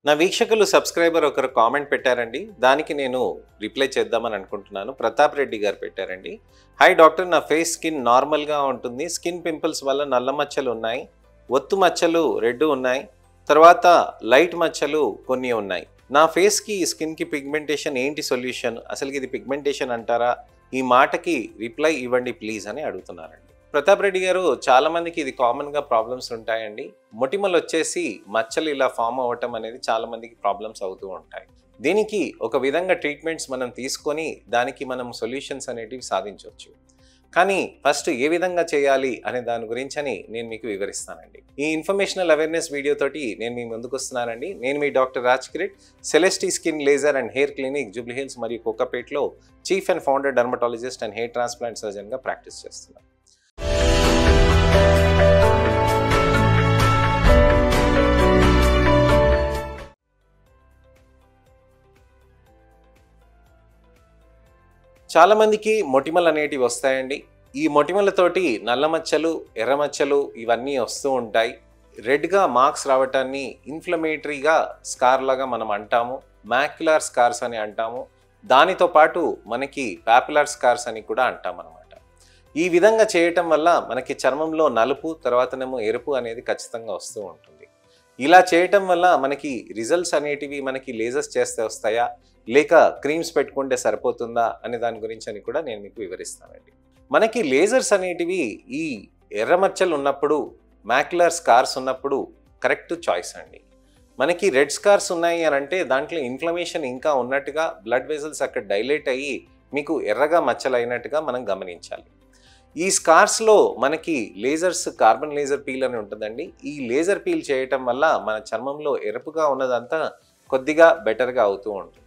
నా వీక్షకులు సబ్స్క్రైబర్ ఒకరు కామెంట్ పెట్టారండి. దానికి నేను రిప్లై చేద్దామని అనుకుంటున్నాను. ప్రతాప్ రెడ్డి గారు పెట్టారండి. హాయ్ డాక్టర్, నా ఫేస్ స్కిన్ నార్మల్గా ఉంటుంది. స్కిన్ పింపుల్స్ వల్ల నల్ల మచ్చలు ఉన్నాయి, ఒత్తు మచ్చలు రెడ్ ఉన్నాయి, తర్వాత లైట్ మచ్చలు కొన్ని ఉన్నాయి. నా ఫేస్కి స్కిన్కి పిగ్మెంటేషన్ ఏంటి సొల్యూషన్? అసలు ఇది పిగ్మెంటేషన్ అంటారా? ఈ మాటకి రిప్లై ఇవ్వండి ప్లీజ్ అని అడుగుతున్నారండి. ప్రతాప్ రెడ్డి గారు, చాలా మందికి ఇది కామన్గా ప్రాబ్లమ్స్ ఉంటాయండి. మొటిమలు వచ్చేసి మచ్చలు ఇలా ఫామ్ అవ్వటం అనేది చాలా మందికి ప్రాబ్లమ్స్ అవుతూ ఉంటాయి. దీనికి ఒక విధంగా ట్రీట్మెంట్స్ మనం తీసుకొని దానికి మనం సొల్యూషన్స్ అనేటివి సాధించవచ్చు. కానీ ఫస్ట్ ఏ విధంగా చేయాలి అనే దాని గురించి అని నేను మీకు వివరిస్తానండి. ఈ ఇన్ఫర్మేషనల్ అవేర్నెస్ వీడియోతోటి నేను మీ ముందుకు వస్తున్నానండి. నేను మీ doctor Raj Kireet, celesty skin laser and hair clinic, Jubilee Hills మరియు కోకాపేట్లో chief and founder dermatologist and hair transplant సర్జన్గా ప్రాక్టీస్ చేస్తున్నాను. చాలా మందికి మొటిమలు అనేటివి వస్తాయండి. ఈ మొటిమలతోటి నల్ల మచ్చలు, ఎర్ర మచ్చలు ఇవన్నీ వస్తూ ఉంటాయి. రెడ్గా మార్క్స్ రావటాన్ని ఇన్ఫ్లమేటరీగా స్కార్ లాగా మనం అంటాము. మ్యాక్యులర్ స్కార్స్ అని అంటాము. దానితో పాటు మనకి పాపులర్ స్కార్స్ అని కూడా అంటాం అన్నమాట. ఈ విధంగా చేయటం వల్ల మనకి చర్మంలో నలుపు, తర్వాతనేమో ఎరుపు అనేది ఖచ్చితంగా వస్తూ ఉంటుంది. ఇలా చేయటం వల్ల మనకి రిజల్ట్స్ అనేటివి మనకి లేజర్స్ చేస్తే వస్తాయా, లేక క్రీమ్స్ పెట్టుకుంటే సరిపోతుందా అనే దాని గురించి అని కూడా నేను మీకు వివరిస్తానండి. మనకి లేజర్స్ అనేటివి ఈ ఎర్ర మచ్చలు ఉన్నప్పుడు, మ్యాక్యులర్ స్కార్స్ ఉన్నప్పుడు కరెక్ట్ చాయిస్ అండి. మనకి రెడ్ స్కార్స్ ఉన్నాయి అని అంటే దాంట్లో ఇన్ఫ్లమేషన్ ఇంకా ఉన్నట్టుగా, బ్లడ్ వెజల్స్ అక్కడ డైలేట్ అయ్యి మీకు ఎర్రగా మచ్చలు అయినట్టుగా మనం గమనించాలి. ఈ స్కార్స్లో మనకి లేజర్స్, కార్బన్ లేజర్ పీల్ అని ఉంటుందండి. ఈ లేజర్ పీల్ చేయటం వల్ల మన చర్మంలో ఎరుపుగా ఉన్నదంతా కొద్దిగా బెటర్గా అవుతూ ఉంటుంది.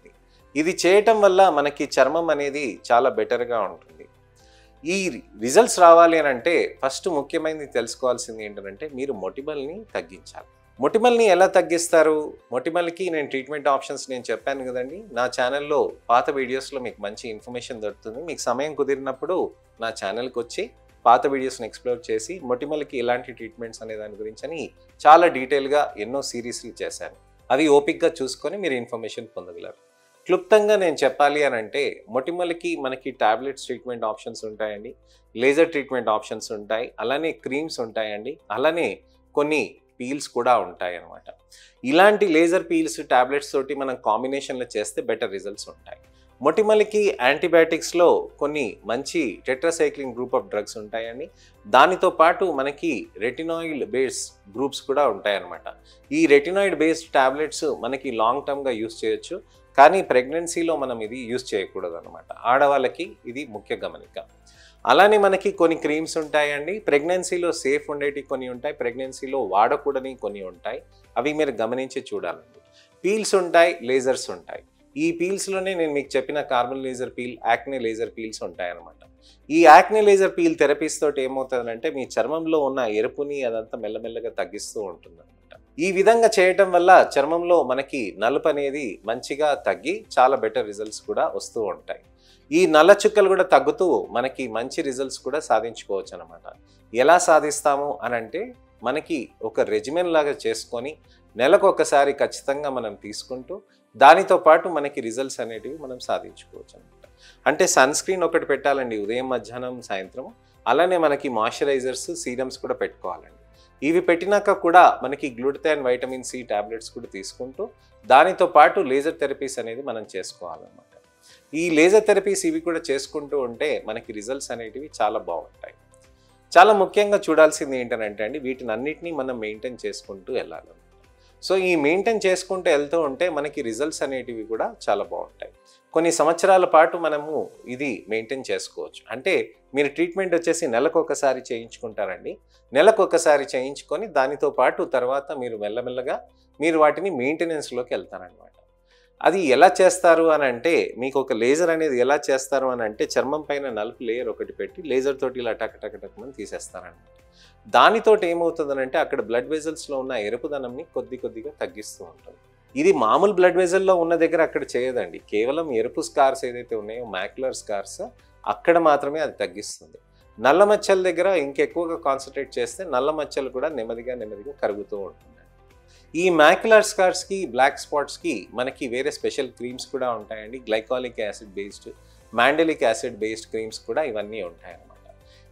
ఇది చేయటం వల్ల మనకి చర్మం అనేది చాలా బెటర్గా ఉంటుంది. ఈ రిజల్ట్స్ రావాలి అని అంటే ఫస్ట్ ముఖ్యమైనది తెలుసుకోవాల్సింది ఏంటంటే మీరు మొటిమల్ని తగ్గించాలి. మొటిమల్ని ఎలా తగ్గిస్తారు? మొటిమలకి నేను ట్రీట్మెంట్ ఆప్షన్స్ నేను చెప్పాను కదండి. నా ఛానల్లో పాత వీడియోస్లో మీకు మంచి ఇన్ఫర్మేషన్ దొరుకుతుంది. మీకు సమయం కుదిరినప్పుడు నా ఛానల్కి వచ్చి పాత వీడియోస్ని ఎక్స్ప్లోర్ చేసి మొటిమలకి ఎలాంటి ట్రీట్మెంట్స్ అనే దాని గురించి అని చాలా డీటెయిల్గా ఎన్నో సిరీస్లు చేశాను. అవి ఓపిక్గా చూసుకొని మీరు ఇన్ఫర్మేషన్ పొందగలరు. క్లుప్తంగా నేను చెప్పాలి అని అంటే మొటిమలకి మనకి టాబ్లెట్స్ ట్రీట్మెంట్ ఆప్షన్స్ ఉంటాయండి, లేజర్ ట్రీట్మెంట్ ఆప్షన్స్ ఉంటాయి, అలానే క్రీమ్స్ ఉంటాయండి, అలానే కొన్ని పీల్స్ కూడా ఉంటాయి అన్నమాట. ఇలాంటి లేజర్ పీల్స్, టాబ్లెట్స్ తోటి మనం కాంబినేషన్లో చేస్తే బెటర్ రిజల్ట్స్ ఉంటాయి. మొటిమలకి యాంటీబయాటిక్స్లో కొన్ని మంచి టెట్రాసైక్లిన్ గ్రూప్ ఆఫ్ డ్రగ్స్ ఉంటాయండి. దానితో పాటు మనకి రెటినాయిడ్ బేస్డ్ గ్రూప్స్ కూడా ఉంటాయన్నమాట. ఈ రెటినాయిడ్ బేస్డ్ టాబ్లెట్స్ మనకి లాంగ్ టర్మ్గా యూస్ చేయొచ్చు, కానీ ప్రెగ్నెన్సీలో మనం ఇది యూస్ చేయకూడదు అనమాట. ఆడవాళ్ళకి ఇది ముఖ్య గమనిక. అలానే మనకి కొన్ని క్రీమ్స్ ఉంటాయండి. ప్రెగ్నెన్సీలో సేఫ్ ఉండేవి కొన్ని ఉంటాయి, ప్రెగ్నెన్సీలో వాడకూడని కొన్ని ఉంటాయి. అవి మీరు గమనించి చూడాలండి. పీల్స్ ఉంటాయి, లేజర్స్ ఉంటాయి. ఈ పీల్స్లోనే నేను మీకు చెప్పిన carbon laser peel, acne laser peels ఉంటాయన్నమాట. ఈ యాక్నే లేజర్ పీల్ థెరపీస్ తోటి ఏమవుతుందంటే మీ చర్మంలో ఉన్న ఎరుపుని అదంతా మెల్లమెల్లగా తగ్గిస్తూ ఉంటుంది. ఈ విధంగా చేయటం వల్ల చర్మంలో మనకి నలుపు అనేది మంచిగా తగ్గి చాలా బెటర్ రిజల్ట్స్ కూడా వస్తూ ఉంటాయి. ఈ నల్ల చుక్కలు కూడా తగ్గుతూ మనకి మంచి రిజల్ట్స్ కూడా సాధించుకోవచ్చు అనమాట. ఎలా సాధిస్తాము అని అంటే మనకి ఒక రెజిమెన్ లాగా చేసుకొని నెలకు ఒకసారి ఖచ్చితంగా మనం తీసుకుంటూ దానితో పాటు మనకి రిజల్ట్స్ అనేటివి మనం సాధించుకోవచ్చు అనమాట. అంటే సన్ స్క్రీన్ ఒకటి పెట్టాలండి, ఉదయం, మధ్యాహ్నం, సాయంత్రం. అలానే మనకి మాయిశ్చరైజర్స్, సీరమ్స్ కూడా పెట్టుకోవాలండి. ఇవి పెట్టినాక కూడా మనకి గ్లూటథైన్, వైటమిన్ సి టాబ్లెట్స్ కూడా తీసుకుంటూ దానితో పాటు లేజర్ థెరపీస్ అనేది మనం చేసుకోవాలన్నమాట. ఈ లేజర్ థెరపీస్ ఇవి కూడా చేసుకుంటూ ఉంటే మనకి రిజల్ట్స్ అనేటివి చాలా బాగుంటాయి. చాలా ముఖ్యంగా చూడాల్సింది ఏంటంటే అండి, వీటిని అన్నిటినీ మనం మెయింటైన్ చేసుకుంటూ వెళ్ళాలన్నమాట. సో ఈ మెయింటైన్ చేసుకుంటూ వెళ్తూ ఉంటే మనకి రిజల్ట్స్ అనేటివి కూడా చాలా బాగుంటాయి. కొన్ని సంవత్సరాల పాటు మనము ఇది మెయింటైన్ చేసుకోవచ్చు. అంటే మీరు ట్రీట్మెంట్ వచ్చేసి నెలకు ఒకసారి చేయించుకుంటారండి. నెలకు ఒకసారి చేయించుకొని దానితో పాటు తర్వాత మీరు మెల్లమెల్లగా మీరు వాటిని మెయింటెనెన్స్లోకి వెళ్తారనమాట. అది ఎలా చేస్తారు అని అంటే మీకు ఒక లేజర్ అనేది ఎలా చేస్తారు అని అంటే చర్మం పైన నలుపు లేయర్ ఒకటి పెట్టి లేజర్ తోటి ఇలా టకటకటకమని తీసేస్తారనమాట. దానితోటి ఏమవుతుందనంటే అక్కడ బ్లడ్ వెజల్స్లో ఉన్న ఎరుపుదనంని కొద్దిగా తగ్గిస్తూ ఉంటుంది. ఇది మామూలు బ్లడ్ వెజల్లో ఉన్న దగ్గర అక్కడ చేయదండి. కేవలం ఎరుపు స్కార్స్ ఏదైతే ఉన్నాయో, మ్యాక్యులర్ స్కార్స్, అక్కడ మాత్రమే అది తగ్గిస్తుంది. నల్ల మచ్చల దగ్గర ఇంకెక్కువగా కాన్సన్ట్రేట్ చేస్తే నల్ల మచ్చలు కూడా నెమ్మదిగా కరుగుతూ ఉంటుంది. ఈ మ్యాక్యులర్ స్కార్స్కి, బ్లాక్ స్పాట్స్కి మనకి వేరే స్పెషల్ క్రీమ్స్ కూడా ఉంటాయండి. Glycolic acid based, mandelic acid based creams కూడా ఇవన్నీ ఉంటాయన్నమాట.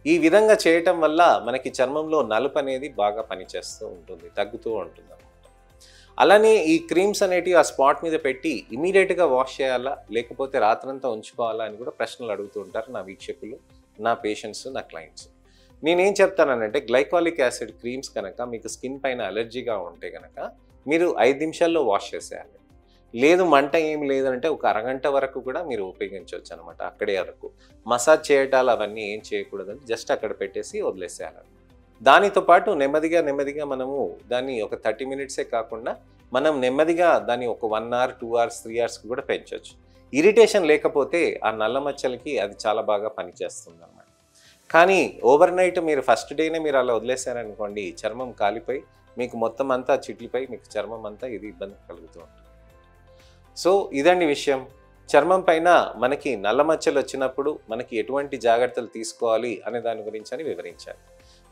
ఈ విధంగా చేయటం వల్ల మనకి చర్మంలో నలుపు అనేది బాగా పనిచేస్తూ ఉంటుంది, తగ్గుతూ ఉంటుంది అన్నమాట. అలానే ఈ క్రీమ్స్ అనేటివి ఆ స్పాట్ మీద పెట్టి ఇమీడియట్గా వాష్ చేయాలా, లేకపోతే రాత్రంతా ఉంచుకోవాలా అని కూడా ప్రశ్నలు అడుగుతూ ఉంటారు నా వీక్షకులు, నా పేషెంట్స్, నా క్లయింట్స్. నేనేం చెప్తానంటే గ్లైకాలిక్ యాసిడ్ క్రీమ్స్ కనుక మీకు స్కిన్ పైన అలర్జీగా ఉంటే కనుక మీరు 5 నిమిషాల్లో వాష్ చేసేయాలి. లేదు మంట ఏం లేదంటే ఒక అరగంట వరకు కూడా మీరు ఉపయోగించవచ్చు అనమాట. అక్కడే వరకు మసాజ్ చేయటాలు అవన్నీ ఏం చేయకూడదని జస్ట్ అక్కడ పెట్టేసి వదిలేసేయాలి. దానితో పాటు నెమ్మదిగా మనము దాన్ని ఒక 30 మినిట్సే కాకుండా మనం నెమ్మదిగా దాన్ని ఒక 1 అవర్, 2 అవర్స్, 3 అవర్స్కి కూడా పెంచవచ్చు. ఇరిటేషన్ లేకపోతే ఆ నల్ల మచ్చలకి అది చాలా బాగా పనిచేస్తుంది అన్నమాట. కానీ ఓవర్ నైట్ మీరు ఫస్ట్ డేనే మీరు అలా వదిలేసారనుకోండి, చర్మం కాలిపోయి మీకు మొత్తం అంతా చిట్లిపోయి మీకు చర్మం అంతా ఇది ఇబ్బంది కలుగుతూ ఉంటుంది. సో ఇదండి విషయం. చర్మం పైన మనకి నల్ల మచ్చలు వచ్చినప్పుడు మనకి ఎటువంటి జాగ్రత్తలు తీసుకోవాలి అనే దాని గురించి అని వివరించాను.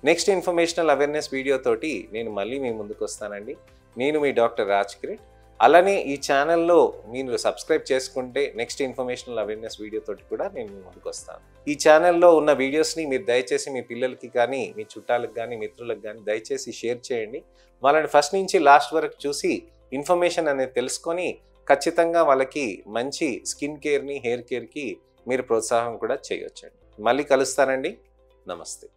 నెక్స్ట్ ఇన్ఫర్మేషనల్ అవేర్నెస్ వీడియోతోటి నేను మళ్ళీ మీ ముందుకు వస్తానండి. నేను మీ డాక్టర్ రాజ్ కిరీట్. అలానే ఈ ఛానల్లో మీరు సబ్స్క్రైబ్ చేసుకుంటే నెక్స్ట్ ఇన్ఫర్మేషనల్ అవేర్నెస్ వీడియోతోటి కూడా నేను మీ ముందుకు వస్తాను. ఈ ఛానల్లో ఉన్న వీడియోస్ని మీరు దయచేసి మీ పిల్లలకి కానీ, మీ చుట్టాలకు కానీ, మిత్రులకు కానీ దయచేసి షేర్ చేయండి. వాళ్ళని ఫస్ట్ నుంచి లాస్ట్ వరకు చూసి ఇన్ఫర్మేషన్ అనేది తెలుసుకొని ఖచ్చితంగా వాళ్ళకి మంచి స్కిన్ కేర్ని, హెయిర్ కేర్కి మీరు ప్రోత్సాహం కూడా చేయొచ్చండి. మళ్ళీ కలుస్తానండి. నమస్తే.